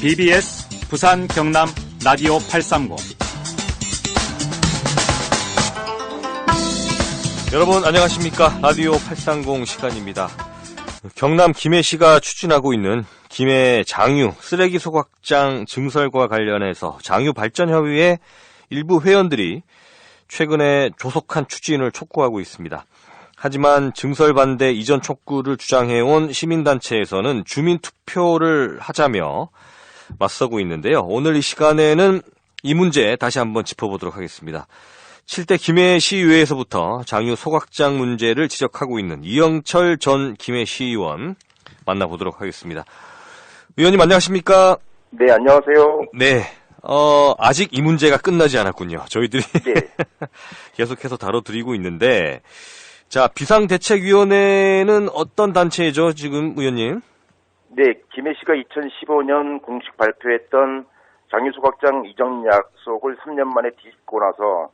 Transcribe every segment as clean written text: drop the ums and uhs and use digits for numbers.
BBS 부산 경남 라디오 830. 여러분 안녕하십니까? 라디오 830 시간입니다. 경남 김해시가 추진하고 있는 김해 장유 쓰레기 소각장 증설과 관련해서 장유발전협의회 일부 회원들이 최근에 조속한 추진을 촉구하고 있습니다. 하지만 증설 반대 이전 촉구를 주장해온 시민단체에서는 주민투표를 하자며 맞서고 있는데요. 오늘 이 시간에는 이 문제 다시 한번 짚어보도록 하겠습니다. 7대 김해시의회에서부터 장유 소각장 문제를 지적하고 있는 이영철 전 김해시의원 만나보도록 하겠습니다. 의원님 안녕하십니까? 네, 안녕하세요. 네, 아직 이 문제가 끝나지 않았군요. 저희들이 네. 계속해서 다뤄드리고 있는데, 자, 비상대책위원회는 어떤 단체죠, 지금 의원님? 네, 김해시가 2015년 공식 발표했던 장유 소각장 이전 약속을 3년 만에 뒤집고 나서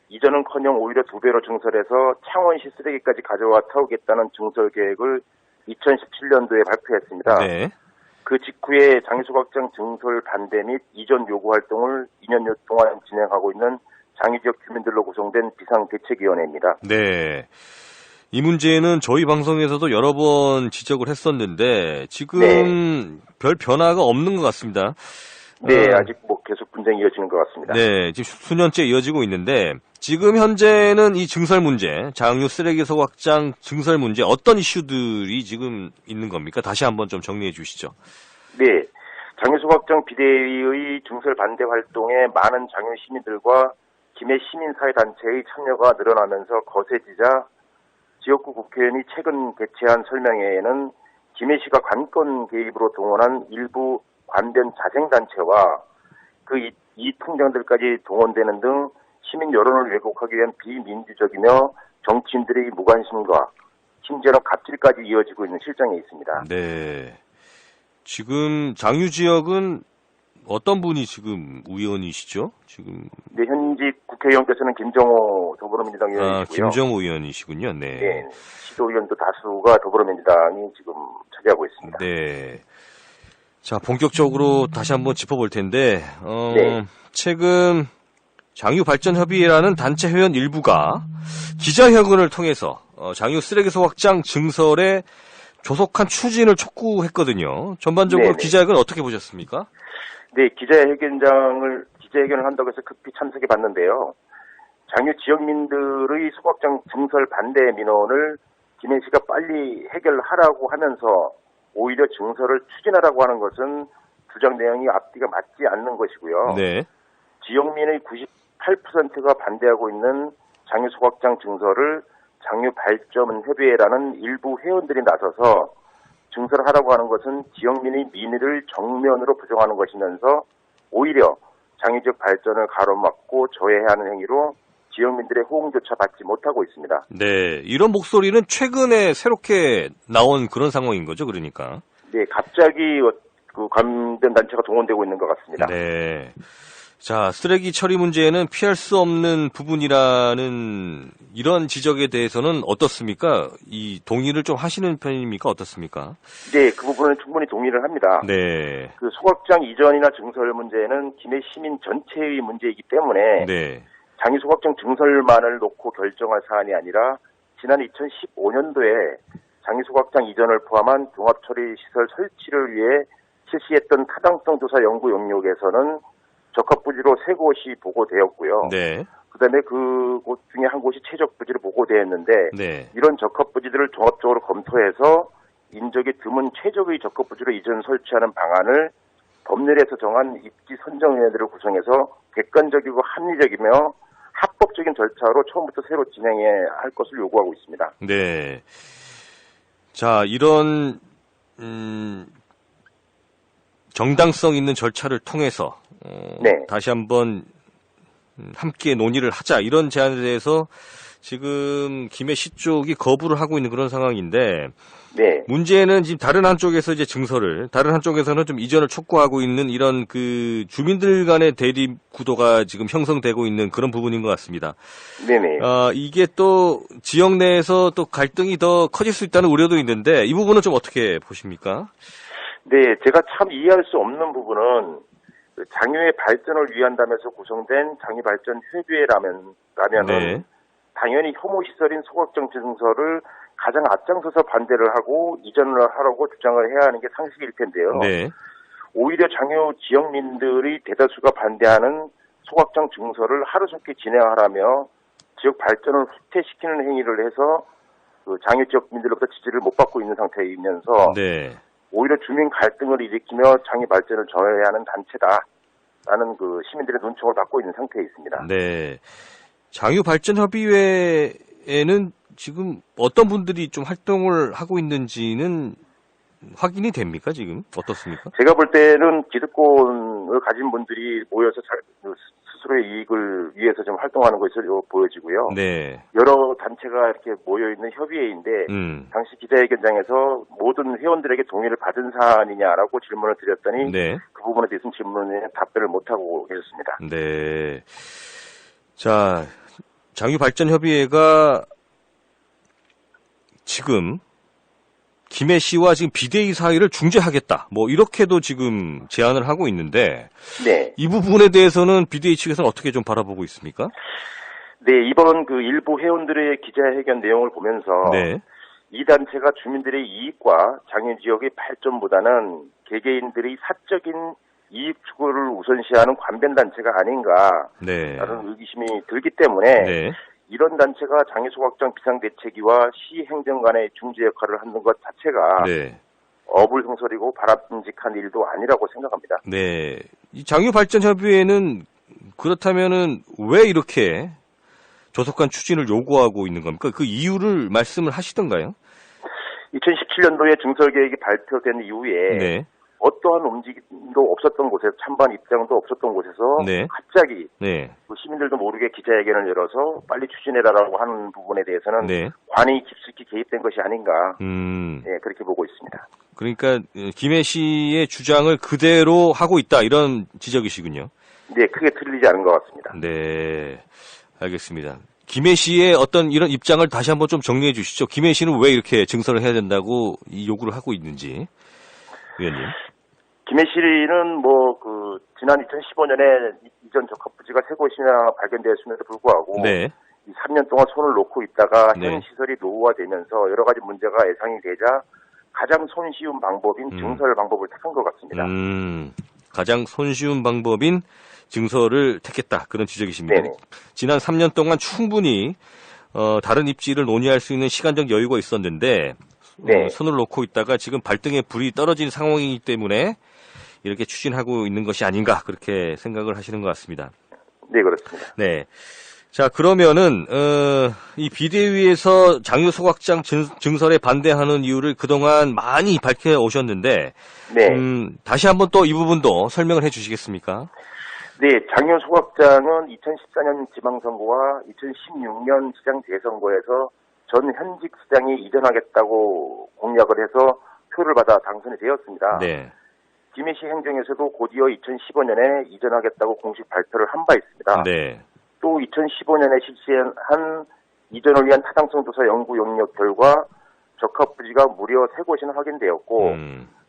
이전은커녕 오히려 2배로 증설해서 창원시 쓰레기까지 가져와 태우겠다는 증설 계획을 2017년도에 발표했습니다. 네. 그 직후에 장유 소각장 증설 반대 및 이전 요구 활동을 2년 동안 진행하고 있는 장유지역 주민들로 구성된 비상대책위원회입니다. 네. 이 문제는 저희 방송에서도 여러 번 지적을 했었는데 지금 네. 별 변화가 없는 것 같습니다. 네, 아직 계속 분쟁이 이어지는 것 같습니다. 네, 지금 수년째 이어지고 있는데 지금 현재는 이 증설 문제, 장유 쓰레기 소각장 증설 문제 어떤 이슈들이 지금 있는 겁니까? 다시 한번 좀 정리해 주시죠. 네, 장유 소각장 비대위의 증설 반대 활동에 많은 장유 시민들과 김해 시민사회단체의 참여가 늘어나면서 거세지자 지역구 국회의원이 최근 개최한 설명회에는 김해시가 관권 개입으로 동원한 일부 관변 자생단체와 그 이 통장들까지 동원되는 등 시민 여론을 왜곡하기 위한 비민주적이며 정치인들의 무관심과 심지어는 갑질까지 이어지고 있는 실정에 있습니다. 네. 지금 장유 지역은 어떤 분이 지금 의원이시죠? 지금. 네, 현직 국회의원께서는 김정호 더불어민주당 의원이시고요. 김정호 의원이시군요. 네. 네. 시도의원도 다수가 더불어민주당이 지금 차지하고 있습니다. 네. 자, 본격적으로 다시 한번 짚어볼 텐데, 네. 최근 장유발전협의회라는 단체 회원 일부가 기자회견을 통해서 장유 쓰레기 소각장 증설에 조속한 추진을 촉구했거든요. 전반적으로 네네. 기자회견 어떻게 보셨습니까? 네, 기자회견을 한다고 해서 급히 참석해 봤는데요. 장유 지역민들의 소각장 증설 반대 민원을 김해시가 빨리 해결하라고 하면서 오히려 증설을 추진하라고 하는 것은 주장 내용이 앞뒤가 맞지 않는 것이고요. 네. 지역민의 98%가 반대하고 있는 장유 소각장 증설을 장유 발전 협의회라는 일부 회원들이 나서서 증설하라고 하는 것은 지역민의 민의를 정면으로 부정하는 것이면서 오히려 장유 지역 발전을 가로막고 저해하는 행위로 지역민들의 호응조차 받지 못하고 있습니다. 네, 이런 목소리는 최근에 새롭게 나온 그런 상황인 거죠, 그러니까. 네, 갑자기 그 관련 단체가 동원되고 있는 것 같습니다. 네. 자, 쓰레기 처리 문제에는 피할 수 없는 부분이라는 이런 지적에 대해서는 어떻습니까? 이 동의를 좀 하시는 편입니까? 어떻습니까? 네, 그 부분은 충분히 동의를 합니다. 네. 그 소각장 이전이나 증설 문제는 김해 시민 전체의 문제이기 때문에 네. 장유 소각장 증설만을 놓고 결정할 사안이 아니라 지난 2015년도에 장유 소각장 이전을 포함한 종합처리시설 설치를 위해 실시했던 타당성 조사 연구 영역에서는 적합부지로 3곳이 보고되었고요. 네. 그다음에 그곳 중에 한 곳이 최적부지로 보고되었는데 네. 이런 적합부지들을 종합적으로 검토해서 인적이 드문 최적의 적합부지로 이전 설치하는 방안을 법률에서 정한 입지 선정위원회를 구성해서 객관적이고 합리적이며 합법적인 절차로 처음부터 새로 진행해야 할 것을 요구하고 있습니다. 네. 자, 이런 정당성 있는 절차를 통해서 네. 다시 한번 함께 논의를 하자 이런 제안에 대해서 지금 김해시 쪽이 거부를 하고 있는 그런 상황인데 네. 문제는 지금 다른 한쪽에서 이제 증설을, 다른 한쪽에서는 좀 이전을 촉구하고 있는 이런 그 주민들 간의 대립 구도가 지금 형성되고 있는 그런 부분인 것 같습니다. 네네. 이게 또 지역 내에서 또 갈등이 더 커질 수 있다는 우려도 있는데 이 부분은 좀 어떻게 보십니까? 네, 제가 참 이해할 수 없는 부분은 그 장유의 발전을 위한다면서 구성된 장유발전협의회라면은 네. 당연히 혐오 시설인 소각장 증설을 가장 앞장서서 반대를 하고 이전을 하라고 주장을 해야 하는 게 상식일 텐데요. 네. 오히려 장유 지역민들의 대다수가 반대하는 소각장 증설을 하루속히 진행하라며 지역 발전을 후퇴시키는 행위를 해서 그 장유 지역민들로부터 지지를 못 받고 있는 상태이면서 네. 오히려 주민 갈등을 일으키며 장유 발전을 저해하는 단체다라는 그 시민들의 눈총을 받고 있는 상태에 있습니다. 네. 장유발전협의회에는 지금 어떤 분들이 좀 활동을 하고 있는지는 확인이 됩니까, 지금? 어떻습니까? 제가 볼 때는 기득권을 가진 분들이 모여서 스스로의 이익을 위해서 좀 활동하는 것으로 보여지고요. 네. 여러 단체가 이렇게 모여있는 협의회인데 당시 기자회견장에서 모든 회원들에게 동의를 받은 사안이냐라고 질문을 드렸더니 네. 그 부분에 대해서는 질문에 답변을 못하고 계셨습니다. 네. 자, 장유발전협의회가 지금 김해 씨와 지금 비대위 사이를 중재하겠다. 뭐 이렇게도 지금 제안을 하고 있는데 네. 이 부분에 대해서는 비대위 측에서는 어떻게 좀 바라보고 있습니까? 네, 이번 그 일부 회원들의 기자회견 내용을 보면서 네. 이 단체가 주민들의 이익과 장유 지역의 발전보다는 개개인들의 사적인 이익 추구를 우선시하는 관변 단체가 아닌가라는 네. 의구심이 들기 때문에 네. 이런 단체가 장유소각장 비상대책위와 시행정 간의 중재 역할을 하는 것 자체가 네. 어불성설이고 바람직한 일도 아니라고 생각합니다. 네. 이 장유발전협의회는 그렇다면은 왜 이렇게 조속한 추진을 요구하고 있는 겁니까? 그 이유를 말씀을 하시던가요? 2017년도에 증설 계획이 발표된 이후에 네. 어떠한 움직임도 없었던 곳에서 찬반 입장도 없었던 곳에서 네. 갑자기 네. 시민들도 모르게 기자회견을 열어서 빨리 추진해라라고 하는 부분에 대해서는 네. 관이 깊숙이 개입된 것이 아닌가 네, 그렇게 보고 있습니다. 그러니까 김해 씨의 주장을 그대로 하고 있다 이런 지적이시군요. 네, 크게 틀리지 않은 것 같습니다. 네, 알겠습니다. 김해 씨의 어떤 이런 입장을 다시 한번 좀 정리해 주시죠. 김해 씨는 왜 이렇게 증설을 해야 된다고 이 요구를 하고 있는지, 위원님. 김해 씨는 지난 2015년에 이전 적합부지가 세 곳이나 발견되었음에도 불구하고 네. 이 3년 동안 손을 놓고 있다가 네. 현 시설이 노후화되면서 여러 가지 문제가 예상이 되자 가장 손쉬운 방법인 증설 방법을 택한 것 같습니다. 가장 손쉬운 방법인 증설을 택했다. 그런 지적이십니다. 네네. 지난 3년 동안 충분히 다른 입지를 논의할 수 있는 시간적 여유가 있었는데 네. 손을 놓고 있다가 지금 발등에 불이 떨어진 상황이기 때문에 이렇게 추진하고 있는 것이 아닌가 그렇게 생각을 하시는 것 같습니다. 네, 그렇습니다. 네. 자, 그러면은 이 비대위에서 장유소각장 증설에 반대하는 이유를 그동안 많이 밝혀 오셨는데 네. 다시 한번 또 이 부분도 설명을 해 주시겠습니까? 네, 장유소각장은 2014년 지방선거와 2016년 시장 재선거에서 전 현직 시장이 이전하겠다고 공약을 해서 표를 받아 당선이 되었습니다. 네. 김해시 행정에서도 곧이어 2015년에 이전하겠다고 공식 발표를 한 바 있습니다. 네. 또 2015년에 실시한 이전을 위한 타당성 조사 연구 용역 결과 적합부지가 무려 3곳이나 확인되었고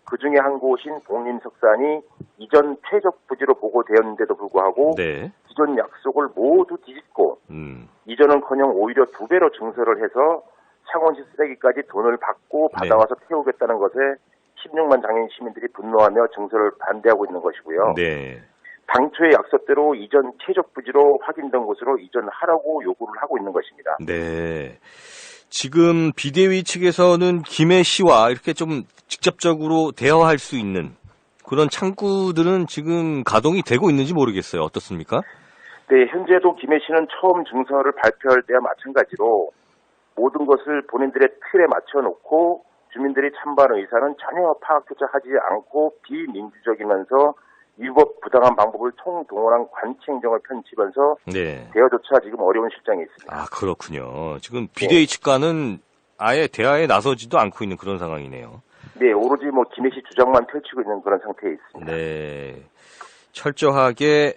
그중에 한 곳인 독림석산이 이전 최적 부지로 보고되었는데도 불구하고 네. 기존 약속을 모두 뒤집고 이전은커녕 오히려 2배로 증설을 해서 창원시 쓰레기까지 돈을 받고 받아와서 태우겠다는 것에 16만 장애인 시민들이 분노하며 증설을 반대하고 있는 것이고요. 네. 당초의 약속대로 이전 최적 부지로 확인된 곳으로 이전하라고 요구를 하고 있는 것입니다. 네. 지금 비대위 측에서는 김해 씨와 이렇게 좀 직접적으로 대화할 수 있는 그런 창구들은 지금 가동이 되고 있는지 모르겠어요. 어떻습니까? 네, 현재도 김해 씨는 처음 증설을 발표할 때와 마찬가지로 모든 것을 본인들의 틀에 맞춰놓고 주민들이 찬반 의사는 전혀 파악조차 하지 않고 비민주적이면서 위법 부당한 방법을 총동원한 관치행정을 펼치면서 네. 대화조차 지금 어려운 실정이 있습니다. 아, 그렇군요. 지금 비대위 측과는 아예 대화에 나서지도 않고 있는 그런 상황이네요. 네, 오로지 김해시 주장만 펼치고 있는 그런 상태에 있습니다. 네. 철저하게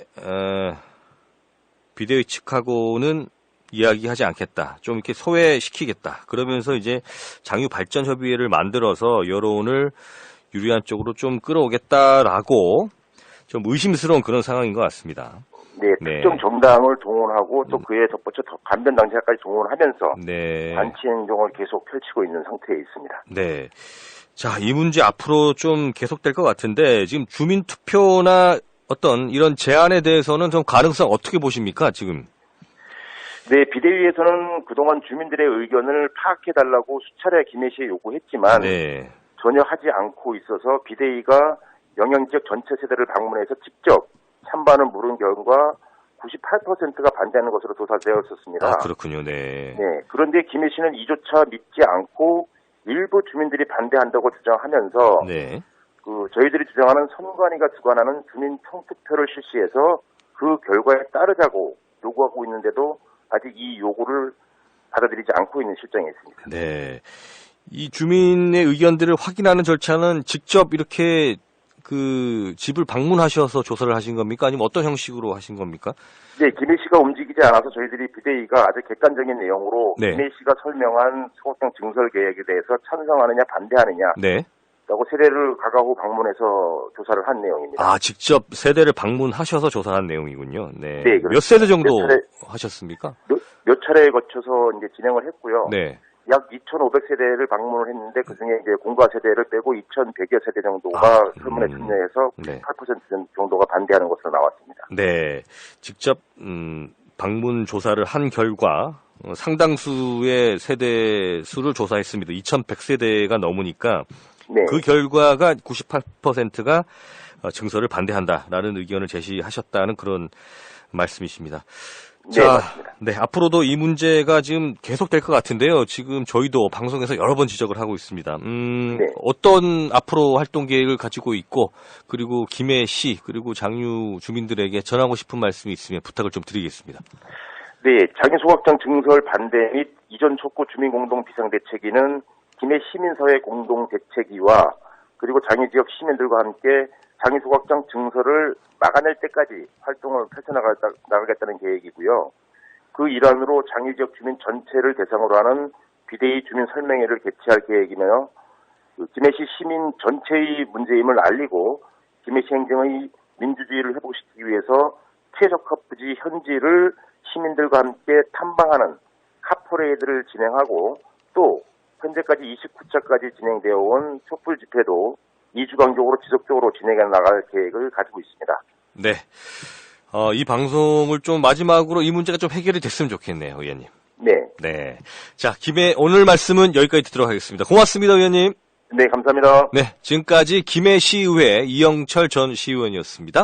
비대위 측하고는 이야기하지 않겠다. 좀 이렇게 소외시키겠다. 그러면서 이제 장유발전협의회를 만들어서 여론을 유리한 쪽으로 좀 끌어오겠다라고 좀 의심스러운 그런 상황인 것 같습니다. 네, 특정 정당을 동원하고 또 그에 덧붙여 간변 당사자까지 동원하면서 단체 행동을 계속 펼치고 있는 상태에 있습니다. 네. 자, 이 문제 앞으로 좀 계속될 것 같은데 지금 주민투표나 어떤 이런 제안에 대해서는 좀 가능성 어떻게 보십니까, 지금? 네, 비대위에서는 그동안 주민들의 의견을 파악해달라고 수차례 김해시에 요구했지만 전혀 하지 않고 있어서 비대위가 영향지역 전체 세대를 방문해서 직접 찬반을 물은 결과 98%가 반대하는 것으로 조사되었었습니다. 아, 그렇군요. 네. 그런데 김해시는 이조차 믿지 않고 일부 주민들이 반대한다고 주장하면서 저희들이 주장하는 선관위가 주관하는 주민 청투표를 실시해서 그 결과에 따르자고 요구하고 있는데도 아직 이 요구를 받아들이지 않고 있는 실정에 있습니다. 네. 이 주민의 의견들을 확인하는 절차는 직접 이렇게 그 집을 방문하셔서 조사를 하신 겁니까? 아니면 어떤 형식으로 하신 겁니까? 네, 김해시가 움직이지 않아서 저희들이 비대위가 아주 객관적인 내용으로 김해시가 설명한 소각장 증설 계획에 대해서 찬성하느냐 반대하느냐 라고 세대를 가가고 방문해서 조사를 한 내용입니다. 아, 직접 세대를 방문하셔서 조사한 내용이군요. 네. 그렇습니다. 몇 세대 정도 하셨습니까? 몇 차례에 거쳐서 이제 진행을 했고요. 네. 약 2,500세대를 방문을 했는데 그중에 이제 공가 세대를 빼고 2,100여 세대 정도가 설문에 참여해서 98% 정도가 반대하는 것으로 나왔습니다. 네. 직접 방문 조사를 한 결과 상당수의 세대 수를 조사했습니다. 2,100세대가 넘으니까 그 결과가 98%가 증설을 반대한다라는 의견을 제시하셨다는 그런 말씀이십니다. 자, 앞으로도 이 문제가 지금 계속될 것 같은데요. 지금 저희도 방송에서 여러 번 지적을 하고 있습니다. 어떤 앞으로 활동 계획을 가지고 있고, 그리고 김해시, 그리고 장유 주민들에게 전하고 싶은 말씀이 있으면 부탁을 좀 드리겠습니다. 네, 장유 소각장 증설 반대 및 이전 촉구 주민공동 비상대책위는 김해 시민사회 공동대책위와 그리고 장유 지역 시민들과 함께 장유 소각장 증설을 막아낼 때까지 활동을 펼쳐나가겠다는 계획이고요. 그 일환으로 장유 지역 주민 전체를 대상으로 하는 비대위 주민 설명회를 개최할 계획이며 김해시 시민 전체의 문제임을 알리고 김해시 행정의 민주주의를 회복시키기 위해서 최적화 부지 현지를 시민들과 함께 탐방하는 카퍼레이드를 진행하고 또 현재까지 29차까지 진행되어 온 촛불 집회도 2주 간격으로 지속적으로 진행해 나갈 계획을 가지고 있습니다. 네. 이 방송을 좀 마지막으로 이 문제가 좀 해결이 됐으면 좋겠네요, 의원님. 네. 자, 오늘 말씀은 여기까지 듣도록 하겠습니다. 고맙습니다, 의원님. 네, 감사합니다. 네, 지금까지 김해시의회 이영철 전 시의원이었습니다.